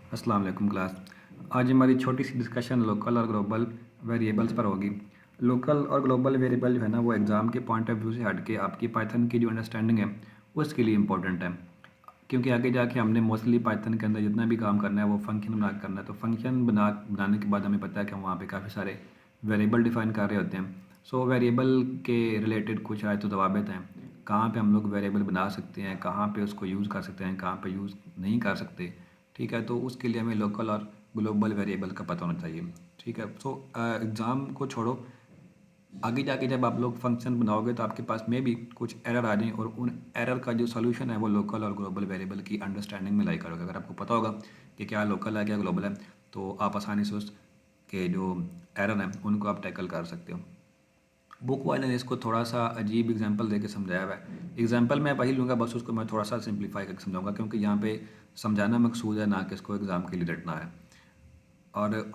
अस्सलाम वालेकुम क्लास। आज हमारी छोटी सी डिस्कशन लोकल और ग्लोबल वेरिएबल्स पर होगी। लोकल और ग्लोबल वेरिएबल जो है ना वो एग्ज़ाम के पॉइंट ऑफ व्यू से हट के आपकी पाइथन की जो अंडरस्टैंडिंग है उसके लिए इम्पोर्टेंट है, क्योंकि आगे जाके हमने मोस्टली पाइथन के अंदर जितना भी काम करना है वो फंक्शन बना के करना है। तो फंक्शन बनाने के बाद हमें पता है कि हम वहाँ पे काफ़ी सारे वेरिएबल डिफाइन कर रहे होते हैं। सो वेरिएबल के रिलेटेड कुछ आए तो दवाबित हैं, कहाँ पे हम लोग वेरिएबल बना सकते हैं, कहाँ पे उसको यूज़ कर सकते हैं, कहाँ पे यूज़ नहीं कर सकते। ठीक है, तो उसके लिए हमें लोकल और ग्लोबल वेरिएबल का पता होना चाहिए। ठीक है, सो एग्ज़ाम को छोड़ो, आगे जाके जब आप लोग फंक्शन बनाओगे तो आपके पास में भी कुछ एरर आ जाएँ और उन एरर का जो सॉल्यूशन है वो लोकल और ग्लोबल वेरिएबल की अंडरस्टैंडिंग में लाई करोगे। अगर आपको पता होगा कि क्या लोकल है क्या ग्लोबल है, तो आप आसानी से उसके जो एरर हैं उनको आप टैकल कर सकते हो। बुक वाले ने इसको थोड़ा सा अजीब एग्जांपल देके समझाया हुआ है। एग्जांपल मैं वही लूँगा, बस उसको मैं थोड़ा सा सिंप्लीफाई करके समझाऊंगा, क्योंकि यहाँ पे समझाना मकसूद है, ना कि इसको एग्ज़ाम के लिए रटना है। और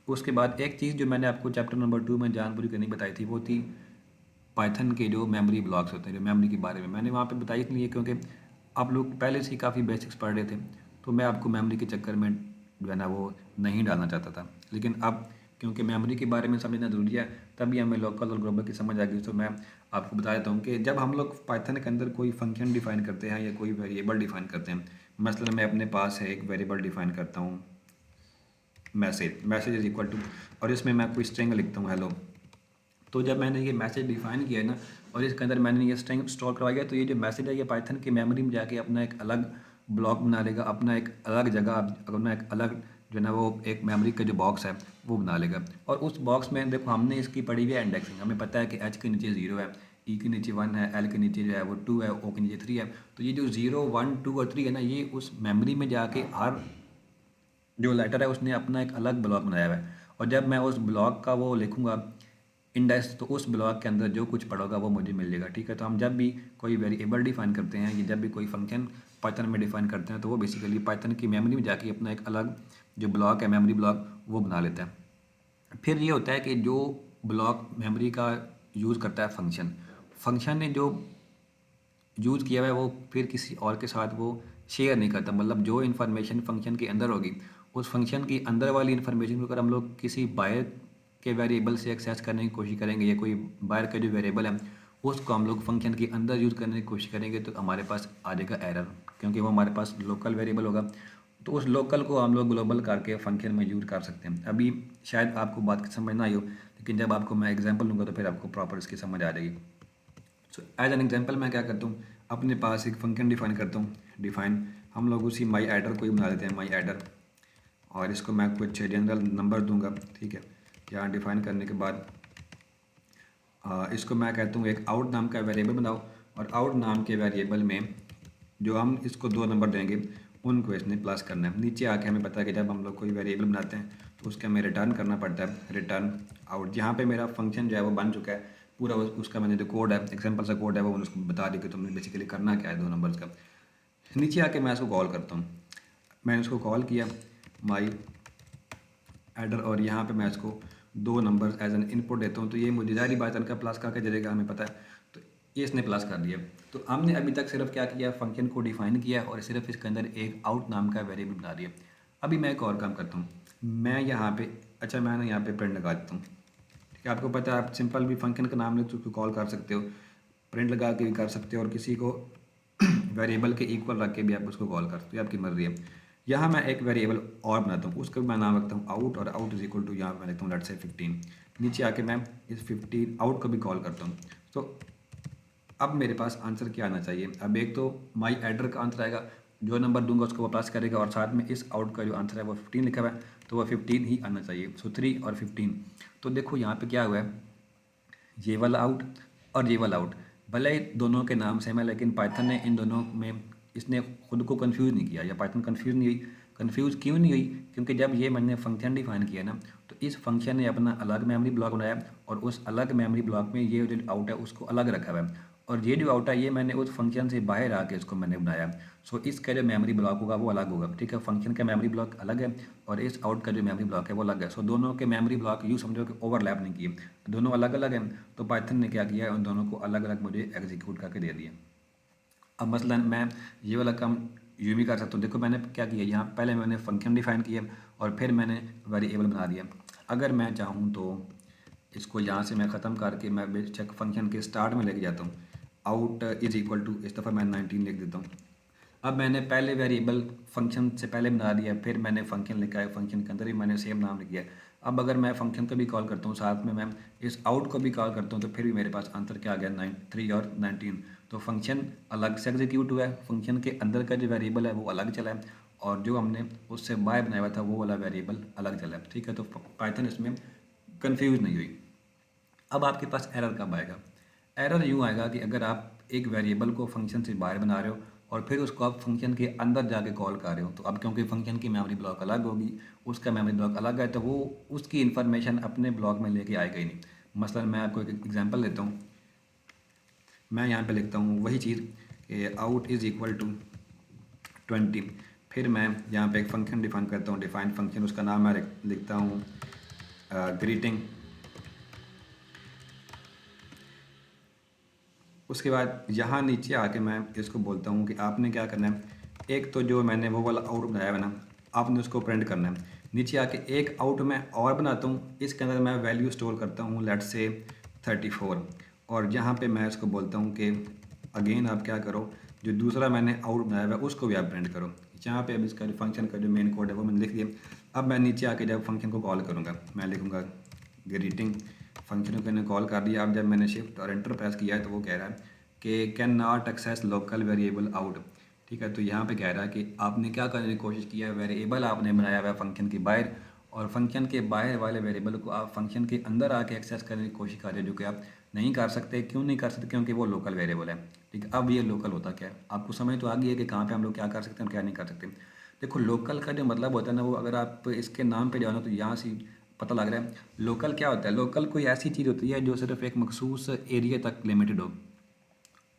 उसके बाद एक चीज़ जो मैंने आपको चैप्टर नंबर 2 में जानबूझ के नहीं बताई थी वो थी पाइथन के जो मेमोरी ब्लॉक्स होते हैं, जो मेमोरी के बारे में मैंने वहाँ पे बताई इसलिए क्योंकि आप लोग पहले से ही काफ़ी बेसिक्स पढ़ रहे थे, तो मैं आपको मेमोरी के चक्कर में जो है ना वो नहीं डालना चाहता था। लेकिन अब क्योंकि मेमोरी के बारे में समझना ज़रूरी है, तभी हमें लोकल और ग्लोबल की समझ आ गई। तो मैं आपको बता देता हूँ कि जब हम लोग पाइथन के अंदर कोई फंक्शन डिफाइन करते हैं या कोई वेरिएबल डिफाइन करते हैं, मसलन मैं अपने पास है एक वेरिएबल डिफाइन करता हूँ मैसेज इज इक्वल टू, और इसमें मैं कोई स्ट्रिंग लिखता हूँ हेलो। तो जब मैंने ये मैसेज डिफाइन किया है ना और इसके अंदर मैंने ये स्ट्रिंग स्टोर करवाया है, तो ये जो मैसेज है ये पाइथन की मेमोरी में जाके अपना एक अलग ब्लॉक बना लेगा, अपना एक अलग जगह, अपना एक अलग जो है ना वो एक मेमोरी का जो बॉक्स है वो बना लेगा। और उस बॉक्स में देखो हमने इसकी पढ़ी हुई है इंडेक्सिंग, हमें पता है कि एच के नीचे 0 है, ई के नीचे 1 है, एल के नीचे जो है वो 2 है, ओ के नीचे 3 है। तो ये जो 0 1 2 और 3 है ना, ये उस मेमोरी में जाके हर जो लेटर है उसने अपना एक अलग ब्लॉक बनाया हुआ है। और जब मैं उस ब्लॉक का वो लिखूंगा इंडेक्स, तो उस ब्लॉक के अंदर जो कुछ पढ़ोगा वो मुझे मिल जाएगा। ठीक है, तो हम जब भी कोई वेरिएबल डिफाइन करते हैं या जब भी कोई फंक्शन पाइथन में डिफाइन करते हैं, तो वो बेसिकली पाइथन की मेमोरी में जाके अपना एक अलग जो ब्लॉक है मेमोरी ब्लॉक वो बना लेता है। फिर ये होता है कि जो ब्लॉक मेमोरी का यूज़ करता है फंक्शन, फंक्शन ने जो यूज़ किया हुआ है वो फिर किसी और के साथ वो शेयर नहीं करता। मतलब जो इन्फॉर्मेशन फंक्शन के अंदर होगी, उस फंक्शन की अंदर वाली इन्फॉर्मेशन को अगर हम लोग किसी बाहर के वेरिएबल से एक्सेस करने की कोशिश करेंगे या कोई बाहर का जो वेरिएबल है उसको हम लोग फंक्शन के अंदर यूज़ करने की कोशिश करेंगे, तो हमारे पास आ जाएगा एरर, क्योंकि वो हमारे पास लोकल वेरिएबल होगा। तो उस लोकल को हम लोग ग्लोबल करके फंक्शन में यूज़ कर सकते हैं। अभी शायद आपको बात समझ ना आई हो, लेकिन जब आपको मैं एग्जांपल दूंगा तो फिर आपको प्रॉपर इसकी समझ आ जाएगी। सो एज एन एग्जांपल मैं क्या करता हूँ, अपने पास एक फंक्शन डिफाइन करता हूँ। डिफाइन हम लोग उसी माई एडर को ही बना लेते हैं, माई एडर, और इसको मैं कुछ जनरल नंबर दूंगा। ठीक है, यहाँ डिफाइन करने के बाद इसको मैं कहता हूँ एक आउट नाम का वेरिएबल बनाओ, और आउट नाम के वेरिएबल में जो हम इसको 2 नंबर देंगे उनको इसने प्लस करना है। नीचे आके हमें पता है कि जब हम लोग कोई वेरिएबल बनाते हैं तो उसके हमें रिटर्न करना पड़ता है, रिटर्न आउट। यहाँ पे मेरा फंक्शन जो है वो बन चुका है पूरा, उसका मैंने जो कोड है एग्जांपल सा कोड है वो उसको बता दी कि तुमने बेसिकली करना क्या है 2 नंबर्स का। नीचे आके मैं इसको कॉल करता हूँ, मैंने उसको कॉल किया माई एडर, और यहाँ पे मैं इसको 2 नंबर एज एन इनपुट देता हूँ। तो ये मुझे जारी बात का प्लस करके दे देगा, हमें पता है। तो ये इसने प्लस कर दिया। तो हमने अभी तक सिर्फ क्या किया, फंक्शन को डिफाइन किया और सिर्फ इसके अंदर एक आउट नाम का वेरिएबल बना दिया। अभी मैं एक और काम करता हूँ, मैं यहाँ पे अच्छा मैंने यहाँ पे प्रिंट लगा देता हूँ। ठीक है, आपको पता है आप सिंपल भी फंक्शन का नाम लिख के उसको कॉल कर सकते हो, प्रिंट लगा के भी कर सकते हो, और किसी को वेरिएबल के इक्वल रख के भी आप उसको कॉल कर सकते हो, आपकी मर्जी है। यहाँ मैं एक वेरिएबल और बनाता हूँ, उसका मैं नाम रखता हूँ आउट, और आउट इज इक्वल टू यहाँ मैं लिखता हूँ लेट्स से 15। नीचे आके मैं इस 15 आउट को भी कॉल करता हूँ। तो अब मेरे पास आंसर क्या आना चाहिए, अब एक तो माई एडर का आंसर आएगा, जो नंबर दूंगा उसको वो प्लस करेगा, और साथ में इस आउट का जो आंसर है वो 15 लिखा हुआ है, तो वह 15 ही आना चाहिए। सो 3 और 15। तो देखो यहाँ पे क्या हुआ है, ये वाला आउट और ये वाला आउट, भले ही दोनों के नाम सेम है, लेकिन पाइथन ने इन दोनों में इसने खुद को कंफ्यूज नहीं किया, या पाइथन कंफ्यूज नहीं हुई। कंफ्यूज क्यों नहीं हुई, क्योंकि जब ये मैंने फंक्शन डिफाइन किया ना, तो इस फंक्शन ने अपना अलग मेमोरी ब्लॉक बनाया, और उस अलग मेमोरी ब्लॉक में ये जो आउट है उसको अलग रखा हुआ है, और ये जो आउट है ये मैंने उस फंक्शन से बाहर आके इसको मैंने बनाया। सो इसका जो मेमोरी ब्लॉक होगा वो अलग होगा। ठीक है, फंक्शन का मेमोरी ब्लॉक अलग है और इस आउट का जो मेमोरी ब्लॉक है वो अलग है। सो दोनों के मेमोरी ब्लॉक यूँ समझो कि ओवरलैप नहीं किए, दोनों अलग अलग हैं। तो पाइथन ने क्या किया, उन दोनों को अलग अलग मुझे एग्जीक्यूट करके दे दिया। अब मसलन मैं ये वाला काम यूँ भी कर सकता हूँ। देखो मैंने क्या किया, यहाँ पहले मैंने फंक्शन डिफाइन किया और फिर मैंने वेरिएबल बना दिया। अगर मैं चाहूँ तो इसको यहाँ से मैं ख़त्म करके मैं बेशक फंक्शन के स्टार्ट में लेके जाता हूँ। आउट इज इक्वल टू, इस दफ़ा मैं 19 लिख देता हूँ। अब मैंने पहले वेरिएबल फंक्शन से पहले बना दिया, फिर मैंने फंक्शन लिखा है, फंक्शन के अंदर ही मैंने सेम नाम लिख दिया। अब अगर मैं फंक्शन को भी कॉल करता हूँ, साथ में मैं इस आउट को भी कॉल करता हूँ, तो फिर भी मेरे पास आंसर क्या आ गया, 3 और 19। तो फंक्शन अलग से एग्जीक्यूट हुआ है, फंक्शन के अंदर का जो वेरिएबल है वो अलग चला है, और जो हमने उससे बाय बनाया हुआ था वो वाला वेरिएबल अलग चला है। ठीक है, तो पाइथन इसमें कन्फ्यूज़ नहीं हुई। अब आपके पास एरर कब आएगा? एरर यूँ आएगा कि अगर आप एक वेरिएबल को फंक्शन से बाहर बना रहे हो और फिर उसको आप फंक्शन के अंदर जाके कॉल कर रहे हो, तो अब क्योंकि फंक्शन की मेमोरी ब्लॉक अलग होगी, उसका मेमोरी ब्लॉक अलग है, तो वो उसकी इन्फॉर्मेशन अपने ब्लॉक में लेके आएगा ही नहीं। मसलन मैं आपको एक एग्जांपल देता हूँ। मैं यहाँ पे लिखता हूँ वही चीज़ कि आउट इज़ इक्वल टू 20। फिर मैं यहाँ पे एक फंक्शन डिफाइन करता हूँ, डिफाइन फंक्शन, उसका नाम मैं लिखता हूँ ग्रीटिंग। उसके बाद यहाँ नीचे आके मैं इसको बोलता हूँ कि आपने क्या करना है, एक तो जो मैंने वो वाला आउट बनाया है ना, आपने उसको प्रिंट करना है। नीचे आके एक आउट मैं और बनाता हूँ, इसके अंदर मैं वैल्यू स्टोर करता हूँ, लेट्स से 34। और यहाँ पे मैं इसको बोलता हूँ कि अगेन आप क्या करो, जो दूसरा मैंने आउट बनाया हुआ है उसको भी आप प्रिंट करो। यहाँ पे अब इसका जो फंक्शन का जो मेन कोड है वो मैंने लिख दिया। अब मैं नीचे आके जब फंक्शन को कॉल करूँगा, मैं लिखूँगा ग्रीटिंग। फंक्शन को मैंने कॉल कर दिया। अब जब मैंने शिफ्ट और एंटर प्रेस किया है तो वो कह रहा है कि can not access local variable out. ठीक है, तो यहाँ पे कह रहा है कि आपने क्या करने की कोशिश किया है, वेरिएबल आपने बनाया हुआ है फंक्शन के बाहर, और फंक्शन के बाहर वाले वेरिएबल को आप फंक्शन के अंदर आके एक्सेस करने की कोशिश कर रहे हो, जो कि आप नहीं कर सकते। क्यों नहीं कर सकते? क्योंकि वो लोकल वेरिएबल है। ठीक है, अब ये लोकल होता क्या है, आपको समझ तो आ गई है कि कहाँ पे हम लोग क्या कर सकते हैं और क्या नहीं कर सकते। देखो लोकल का जो मतलब होता है ना, वो अगर आप इसके नाम पे जाओ ना, तो यहाँ से पता लग रहा है लोकल क्या होता है। लोकल कोई ऐसी चीज़ होती है जो सिर्फ एक मखसूस एरिया तक लिमिटेड हो।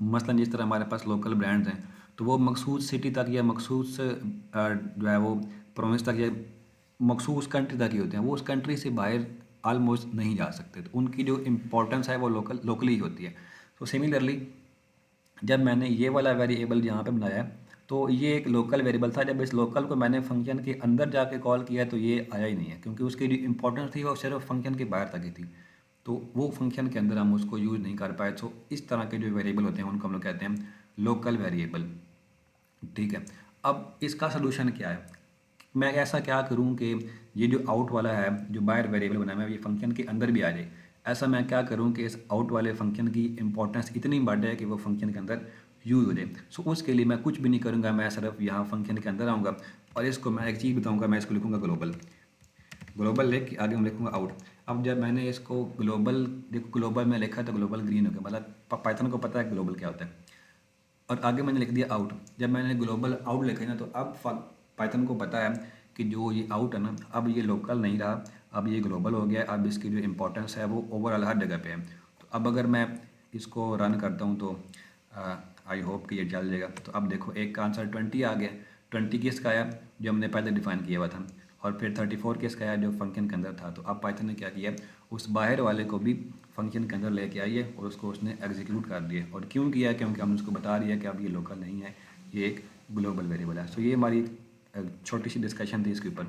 मसलन जिस तरह हमारे पास लोकल ब्रांड्स हैं, तो वो मखसूस सिटी तक या मखसूस जो है वो प्रोविंस तक या मखसूस कंट्री तक ही होते हैं। वो उस कंट्री से बाहर आलमोस्ट नहीं जा सकते, तो उनकी जो इम्पोर्टेंस है वो लोकली होती है। तो सिमिलरली जब मैंने ये वाला वेरिएबल यहाँ पे बनाया है, तो ये एक लोकल वेरिएबल था। जब इस लोकल को मैंने फंक्शन के अंदर जाके कॉल किया तो ये आया ही नहीं है, क्योंकि उसकी जो इंपॉर्टेंस थी वो सिर्फ फंक्शन के बाहर तक ही थी। तो वो फंक्शन के अंदर हम उसको यूज़ नहीं कर पाए। तो इस तरह के जो वेरिएबल होते हैं उनको हम लोग कहते हैं लोकल वेरिएबल। ठीक है, अब इसका सलूशन क्या है? मैं ऐसा क्या करूं कि ये जो आउट वाला है, जो बाहर वेरिएबल बना है, ये फंक्शन के अंदर भी आ जाए। ऐसा मैं क्या करूं कि इस आउट वाले फंक्शन की इंपॉर्टेंस इतनी बढ़ जाए कि वो फंक्शन के अंदर यूज़ हो जाए। सो उसके लिए मैं कुछ भी नहीं करूंगा, मैं सिर्फ यहाँ फंक्शन के अंदर आऊँगा और इसको मैं एक चीज़ बताऊँगा, मैं इसको लिखूँगा ग्लोबल। ग्लोबल लिख के आगे मैं लिखूँगा आउट। अब जब मैंने इसको ग्लोबल, देखो ग्लोबल में लिखा तो ग्लोबल ग्रीन हो गया, मतलब पाइथन को पता है ग्लोबल क्या होता है। और आगे मैंने लिख दिया आउट। जब मैंने ग्लोबल आउट लिखा है ना, तो अब पाइथन को पता है कि जो ये आउट है ना, अब ये लोकल नहीं रहा, अब ये ग्लोबल हो गया। अब इसकी जो इंपॉर्टेंस है वो ओवरऑल हर जगह पे है। तो अब अगर मैं इसको रन करता हूँ तो आई होप कि ये चल जाएगा। तो अब देखो एक का आंसर 20 आ गया। 20 किसका आया? जो हमने पहले डिफाइन किया हुआ था। और फिर 34 किसका आया? जो फंक्शन के अंदर था। तो अब पाइथन ने क्या किया, उस बाहर वाले को भी फंक्शन के अंदर लेके आई है और उसको उसने एग्जीक्यूट कर दिया। और क्यों किया? क्योंकि हमने उसको बता दिया कि अब ये लोकल नहीं है, ये एक ग्लोबल वेरिएबल है। सो ये हमारी छोटी सी डिस्कशन थी इसके ऊपर।